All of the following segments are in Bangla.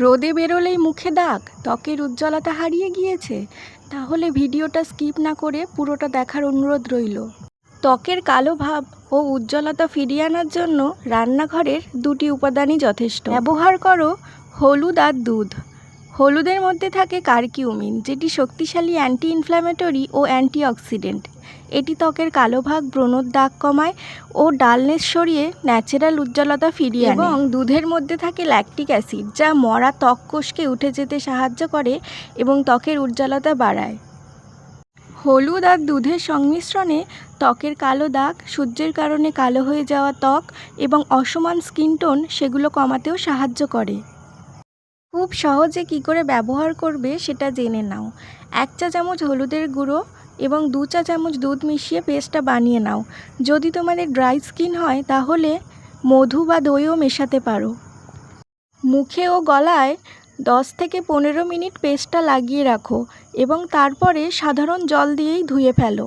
রোদে বেরোলেই মুখে দাগ, ত্বকের উজ্জ্বলতা হারিয়ে গিয়েছে? তাহলে ভিডিওটা স্কিপ না করে পুরোটা দেখার অনুরোধ রইল। ত্বকের কালো ভাব ও উজ্জ্বলতা ফিরিয়ে আনার জন্য রান্নাঘরের দুটি উপাদানই যথেষ্ট। ব্যবহার করো হলুদ আর দুধ। হলুদের মধ্যে থাকে কারকিউমিন, যেটি শক্তিশালী অ্যান্টি ইনফ্ল্যামেটরি ও অ্যান্টিঅক্সিডেন্ট। এটি ত্বকের কালো ভাগ, ব্রণর দাগ কমায় ও ডালনেস সরিয়ে ন্যাচারাল উজ্জ্বলতা ফিরিয়ে আনে। এবং দুধের মধ্যে থাকে ল্যাকটিক অ্যাসিড, যা মরা ত্বক কোষকে উঠে যেতে সাহায্য করে এবং ত্বকের উজ্জ্বলতা বাড়ায়। হলুদ আর দুধের সংমিশ্রণে ত্বকের কালো দাগ, সূর্যের কারণে কালো হয়ে যাওয়া ত্বক এবং অসমান স্কিন টোন, সেগুলো কমাতেও সাহায্য করে। খুব সহজে কি করে ব্যবহার করবে সেটা জেনে নাও। 1 চা চামচ হলুদের গুঁড়ো এবং 2 চা চামচ দুধ মিশিয়ে পেস্টটা বানিয়ে নাও। যদি তোমাদের ড্রাই স্কিন হয় তাহলে মধু বা দইও মেশাতে পারো। মুখে ও গলায় 10 থেকে 15 মিনিট পেস্টটা লাগিয়ে রাখো এবং তারপরে সাধারণ জল দিয়েই ধুয়ে ফেলো।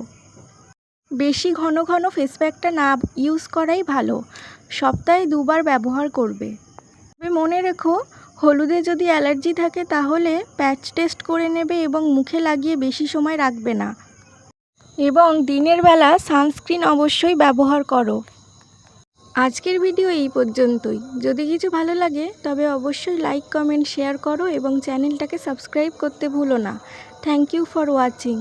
বেশি ঘন ঘন ফেস প্যাকটা না ইউজ করাই ভালো। সপ্তাহে 2 বার ব্যবহার করবে। তবে মনে রেখো, হলুদে যদি অ্যালার্জি থাকে তাহলে প্যাচ টেস্ট করে নেবে এবং মুখে লাগিয়ে বেশি সময় রাখবে না। এবং দিনের বেলা সানস্ক্রিন অবশ্যই ব্যবহার করো। আজকের ভিডিও এই পর্যন্তই। যদি কিছু ভালো লাগে তবে অবশ্যই লাইক, কমেন্ট, শেয়ার করো এবং চ্যানেলটাকে সাবস্ক্রাইব করতে ভুলো না। Thank you for watching.